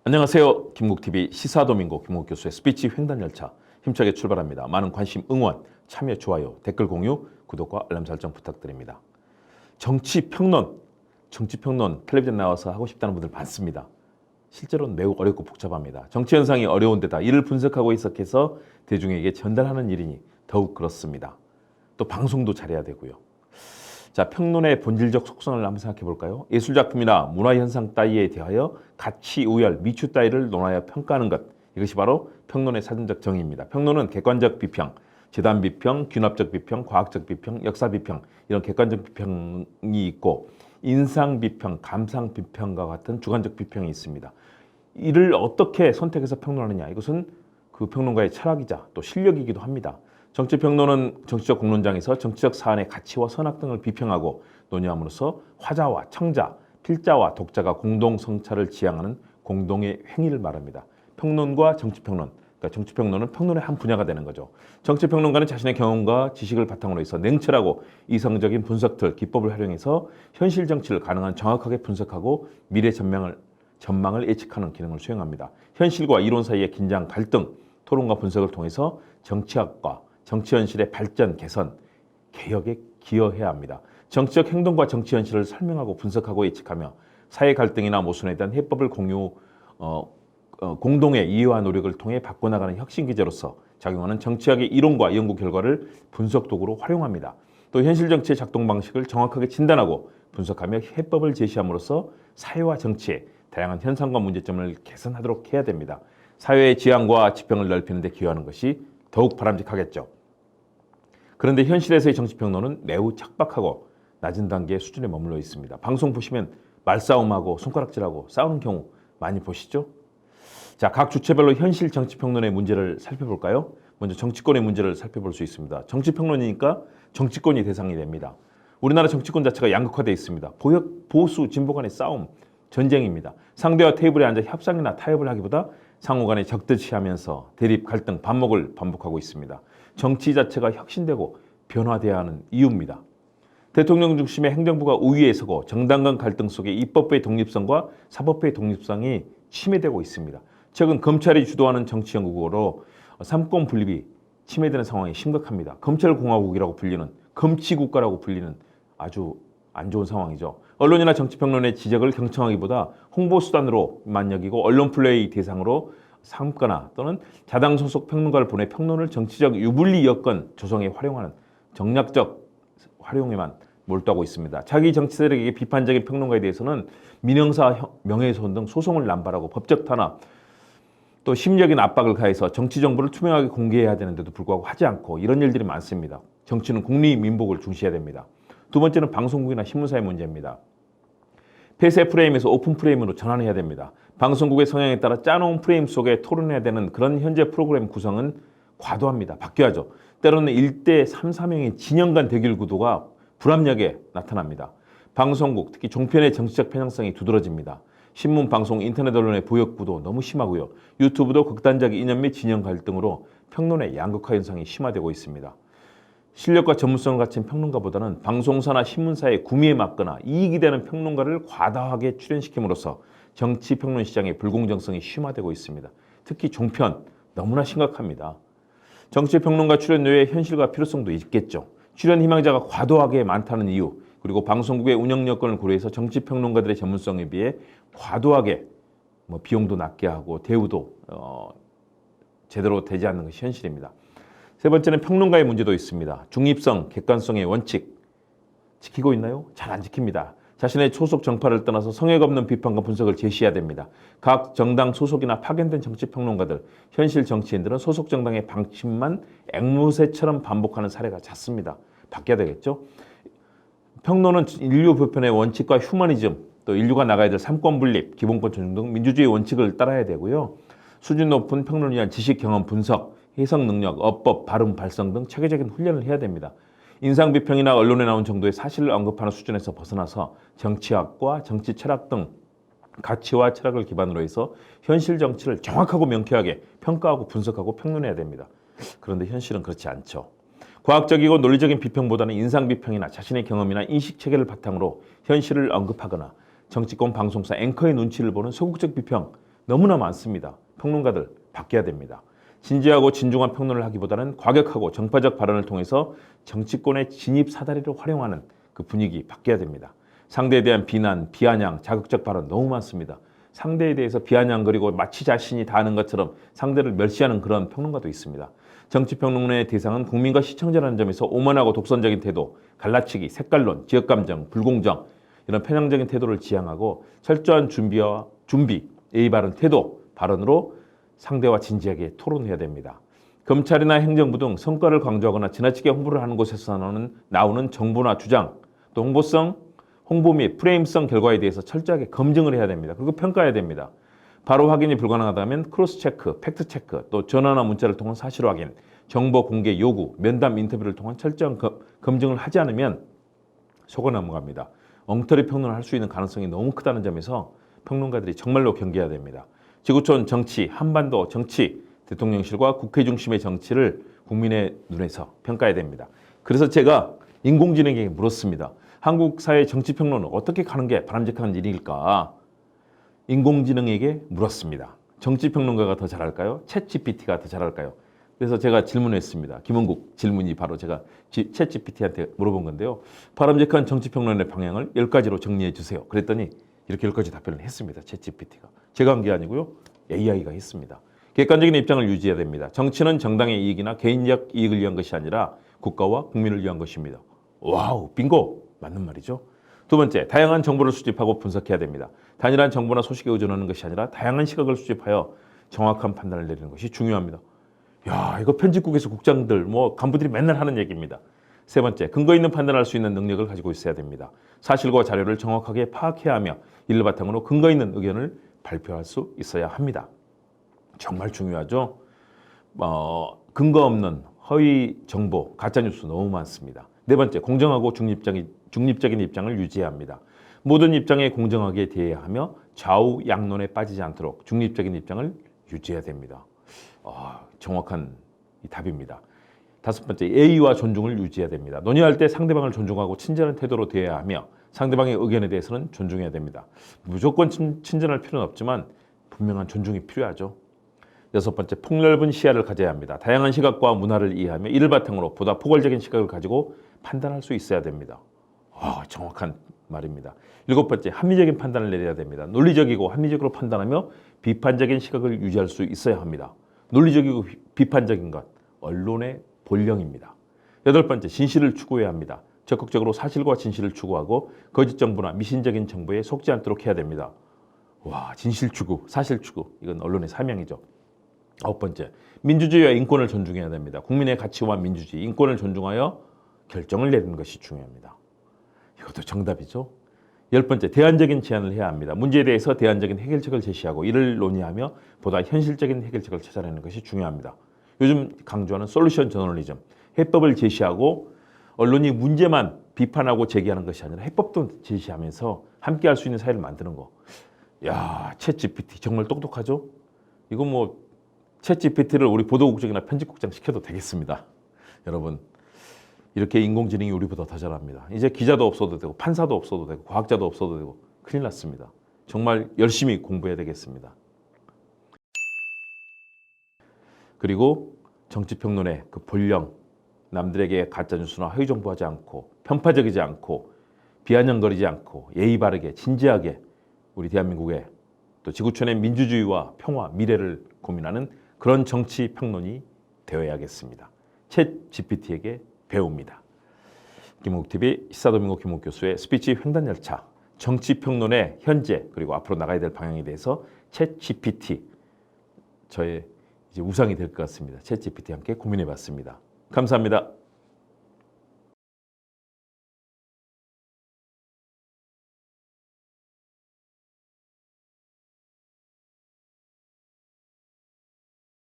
안녕하세요. 김국TV 시사도민고 김국 교수의 스피치 횡단 열차 힘차게 출발합니다. 많은 관심, 응원, 참여, 좋아요, 댓글 공유, 구독과 알람 설정 부탁드립니다. 정치평론 텔레비전 나와서 하고 싶다는 분들 많습니다. 실제로는 매우 어렵고 복잡합니다. 정치 현상이 어려운 데다 이를 분석하고 해석해서 대중에게 전달하는 일이니 더욱 그렇습니다. 또 방송도 잘해야 되고요. 자, 평론의 본질적 속성을 한번 생각해 볼까요? 예술작품이나 문화현상 따위에 대하여 가치, 우열, 미추 따위를 논하여 평가하는 것. 이것이 바로 평론의 사전적 정의입니다. 평론은 객관적 비평, 재단 비평, 균합적 비평, 과학적 비평, 역사 비평 이런 객관적 비평이 있고 인상 비평, 감상 비평과 같은 주관적 비평이 있습니다. 이를 어떻게 선택해서 평론하느냐. 이것은 그 평론가의 철학이자 또 실력이기도 합니다. 정치평론은 정치적 공론장에서 정치적 사안의 가치와 선악 등을 비평하고 논의함으로써 화자와 청자, 필자와 독자가 공동 성찰을 지향하는 공동의 행위를 말합니다. 평론과 정치평론, 그러니까 정치평론은 평론의 한 분야가 되는 거죠. 정치평론가는 자신의 경험과 지식을 바탕으로 해서 냉철하고 이성적인 분석들, 기법을 활용해서 현실 정치를 가능한 정확하게 분석하고 미래 전망을 예측하는 기능을 수행합니다. 현실과 이론 사이의 긴장, 갈등, 토론과 분석을 통해서 정치학과 정치 현실의 발전, 개선, 개혁에 기여해야 합니다. 정치적 행동과 정치 현실을 설명하고 분석하고 예측하며 사회 갈등이나 모순에 대한 해법을 공동의 이해와 노력을 통해 바꿔나가는 혁신 기제로서 작용하는 정치학의 이론과 연구 결과를 분석 도구로 활용합니다. 또 현실 정치의 작동 방식을 정확하게 진단하고 분석하며 해법을 제시함으로써 사회와 정치의 다양한 현상과 문제점을 개선하도록 해야 됩니다. 사회의 지향과 지평을 넓히는 데 기여하는 것이 더욱 바람직하겠죠. 그런데 현실에서의 정치평론은 매우 척박하고 낮은 단계의 수준에 머물러 있습니다. 방송 보시면 말싸움하고 손가락질하고 싸우는 경우 많이 보시죠? 자, 각 주체별로 현실 정치평론의 문제를 살펴볼까요? 먼저 정치권의 문제를 살펴볼 수 있습니다. 정치평론이니까 정치권이 대상이 됩니다. 우리나라 정치권 자체가 양극화되어 있습니다. 보수, 진보 간의 싸움, 전쟁입니다. 상대와 테이블에 앉아 협상이나 타협을 하기보다 상호 간에 적대시하면서 대립, 갈등, 반목을 반복하고 있습니다. 정치 자체가 혁신되고 변화돼야 하는 이유입니다. 대통령 중심의 행정부가 우위에 서고 정당 간 갈등 속에 입법부의 독립성과 사법부의 독립성이 침해되고 있습니다. 최근 검찰이 주도하는 정치 연구로 삼권 분립이 침해되는 상황이 심각합니다. 검찰공화국이라고 불리는 검치국가라고 불리는 아주 안 좋은 상황이죠. 언론이나 정치평론의 지적을 경청하기보다 홍보수단으로만 여기고 언론 플레이 대상으로 삼거나 또는 자당 소속 평론가를 보내 평론을 정치적 유불리 여건 조성에 활용하는 정략적 활용에만 몰두하고 있습니다. 자기 정치 세력에게 비판적인 평론가에 대해서는 민형사, 명예훼손 등 소송을 남발하고 법적 탄압, 또 심리적인 압박을 가해서 정치 정보를 투명하게 공개해야 되는데도 불구하고 하지 않고 이런 일들이 많습니다. 정치는 국리 민복을 중시해야 됩니다. 두 번째는 방송국이나 신문사의 문제입니다. 폐쇄 프레임에서 오픈 프레임으로 전환해야 됩니다. 방송국의 성향에 따라 짜놓은 프레임 속에 토론해야 되는 그런 현재 프로그램 구성은 과도합니다. 바뀌어야죠. 때로는 1대 3, 4명의 진영 간 대결 구도가 불합리하게 나타납니다. 방송국, 특히 종편의 정치적 편향성이 두드러집니다. 신문, 방송, 인터넷 언론의 보역 구도 너무 심하고요. 유튜브도 극단적 이념 및 진영 갈등으로 평론의 양극화 현상이 심화되고 있습니다. 실력과 전문성을 갖춘 평론가보다는 방송사나 신문사의 구미에 맞거나 이익이 되는 평론가를 과다하게 출연시킴으로써 정치평론 시장의 불공정성이 심화되고 있습니다. 특히 종편 너무나 심각합니다. 정치평론가 출연료의 현실과 필요성도 있겠죠. 출연 희망자가 과도하게 많다는 이유, 그리고 방송국의 운영 여건을 고려해서 정치평론가들의 전문성에 비해 과도하게 비용도 낮게 하고 대우도 제대로 되지 않는 것이 현실입니다. 세 번째는 평론가의 문제도 있습니다. 중립성, 객관성의 원칙 지키고 있나요? 잘 안 지킵니다. 자신의 소속 정파를 떠나서 성역 없는 비판과 분석을 제시해야 됩니다. 각 정당 소속이나 파견된 정치평론가들, 현실 정치인들은 소속 정당의 방침만 앵무새처럼 반복하는 사례가 잦습니다. 바뀌어야 되겠죠? 평론은 인류 보편의 원칙과 휴머니즘, 또 인류가 나가야 될 삼권 분립, 기본권 존중 등 민주주의 원칙을 따라야 되고요. 수준 높은 평론을 위한 지식, 경험, 분석, 해석 능력, 어법, 발음, 발성 등 체계적인 훈련을 해야 됩니다. 인상 비평이나 언론에 나온 정도의 사실을 언급하는 수준에서 벗어나서 정치학과 정치 철학 등 가치와 철학을 기반으로 해서 현실 정치를 정확하고 명쾌하게 평가하고 분석하고 평론해야 됩니다. 그런데 현실은 그렇지 않죠. 과학적이고 논리적인 비평보다는 인상 비평이나 자신의 경험이나 인식 체계를 바탕으로 현실을 언급하거나 정치권 방송사 앵커의 눈치를 보는 소극적 비평, 너무나 많습니다. 평론가들 바뀌어야 됩니다. 진지하고 진중한 평론을 하기보다는 과격하고 정파적 발언을 통해서 정치권의 진입 사다리를 활용하는 그 분위기 바뀌어야 됩니다. 상대에 대한 비난, 비아냥, 자극적 발언 너무 많습니다. 상대에 대해서 비아냥거리고 마치 자신이 다 아는 것처럼 상대를 멸시하는 그런 평론가도 있습니다. 정치평론의 대상은 국민과 시청자라는 점에서 오만하고 독선적인 태도, 갈라치기, 색깔론, 지역감정, 불공정 이런 편향적인 태도를 지향하고 철저한 준비, 예의 바른 태도, 발언으로 상대와 진지하게 토론해야 됩니다. 검찰이나 행정부 등 성과를 강조하거나 지나치게 홍보를 하는 곳에서 나오는 정보나 주장, 또 홍보 및 프레임성 결과에 대해서 철저하게 검증을 해야 됩니다. 그리고 평가해야 됩니다. 바로 확인이 불가능하다면 크로스 체크, 팩트 체크, 또 전화나 문자를 통한 사실 확인, 정보 공개 요구, 면담 인터뷰를 통한 철저한 검증을 하지 않으면 속아 넘어갑니다. 엉터리 평론을 할 수 있는 가능성이 너무 크다는 점에서 평론가들이 정말로 경계해야 됩니다. 지구촌 정치, 한반도 정치, 대통령실과 국회 중심의 정치를 국민의 눈에서 평가해야 됩니다. 그래서 제가 인공지능에게 물었습니다. 한국 사회 정치평론은 어떻게 가는 게 바람직한 일일까? 인공지능에게 물었습니다. 정치평론가가 더 잘할까요? 챗GPT가 더 잘할까요? 그래서 제가 질문했습니다. 김원국 질문이 바로 제가 챗GPT한테 물어본 건데요. 바람직한 정치평론의 방향을 10가지로 정리해 주세요. 그랬더니 이렇게 10가지 답변을 했습니다. 챗GPT가. 제가 한 게 아니고요. AI가 했습니다. 객관적인 입장을 유지해야 됩니다. 정치는 정당의 이익이나 개인적 이익을 위한 것이 아니라 국가와 국민을 위한 것입니다. 와우, 빙고! 맞는 말이죠. 두 번째, 다양한 정보를 수집하고 분석해야 됩니다. 단일한 정보나 소식에 의존하는 것이 아니라 다양한 시각을 수집하여 정확한 판단을 내리는 것이 중요합니다. 야, 이거 편집국에서 국장들, 간부들이 맨날 하는 얘기입니다. 세 번째, 근거 있는 판단할 수 있는 능력을 가지고 있어야 됩니다. 사실과 자료를 정확하게 파악해야 하며 이를 바탕으로 근거 있는 의견을 발표할 수 있어야 합니다. 정말 중요하죠. 근거 없는 허위 정보, 가짜뉴스 너무 많습니다. 네 번째, 공정하고 중립적인 입장을 유지해야 합니다. 모든 입장에 공정하게 대해야 하며 좌우 양론에 빠지지 않도록 중립적인 입장을 유지해야 됩니다. 정확한 이 답입니다. 다섯 번째, 예의와 존중을 유지해야 됩니다. 논의할 때 상대방을 존중하고 친절한 태도로 대해야 하며 상대방의 의견에 대해서는 존중해야 됩니다. 무조건 친절할 필요는 없지만 분명한 존중이 필요하죠. 여섯 번째, 폭넓은 시야를 가져야 합니다. 다양한 시각과 문화를 이해하며 이를 바탕으로 보다 포괄적인 시각을 가지고 판단할 수 있어야 됩니다. 정확한 말입니다. 일곱 번째, 합리적인 판단을 내려야 됩니다. 논리적이고 합리적으로 판단하며 비판적인 시각을 유지할 수 있어야 합니다. 논리적이고 비판적인 것, 언론의 본령입니다. 여덟 번째, 진실을 추구해야 합니다. 적극적으로 사실과 진실을 추구하고 거짓 정보나 미신적인 정보에 속지 않도록 해야 됩니다. 진실 추구, 사실 추구, 이건 언론의 사명이죠. 아홉 번째, 민주주의와 인권을 존중해야 됩니다. 국민의 가치와 민주주의, 인권을 존중하여 결정을 내리는 것이 중요합니다. 이것도 정답이죠. 열 번째, 대안적인 제안을 해야 합니다. 문제에 대해서 대안적인 해결책을 제시하고 이를 논의하며 보다 현실적인 해결책을 찾아내는 것이 중요합니다. 요즘 강조하는 솔루션 저널리즘, 해법을 제시하고 언론이 문제만 비판하고 제기하는 것이 아니라 해법도 제시하면서 함께 할 수 있는 사회를 만드는 거. 챗 GPT 정말 똑똑하죠? 이거 챗 GPT를 우리 보도국장이나 편집국장 시켜도 되겠습니다. 여러분, 이렇게 인공지능이 우리보다 더 잘합니다. 이제 기자도 없어도 되고 판사도 없어도 되고 과학자도 없어도 되고 큰일 났습니다. 정말 열심히 공부해야 되겠습니다. 그리고 정치평론의 그 본령, 남들에게 가짜뉴스나 허위정보하지 않고 편파적이지 않고 비아냥거리지 않고 예의 바르게 진지하게 우리 대한민국의 또 지구촌의 민주주의와 평화, 미래를 고민하는 그런 정치평론이 되어야겠습니다. 챗 GPT에게 배웁니다. 김옥TV 시사도민고 김옥 교수의 스피치 횡단열차, 정치평론의 현재 그리고 앞으로 나가야 될 방향에 대해서 챗 GPT, 저의 이제 우상이 될 것 같습니다. 챗 GPT와 함께 고민해봤습니다. 감사합니다.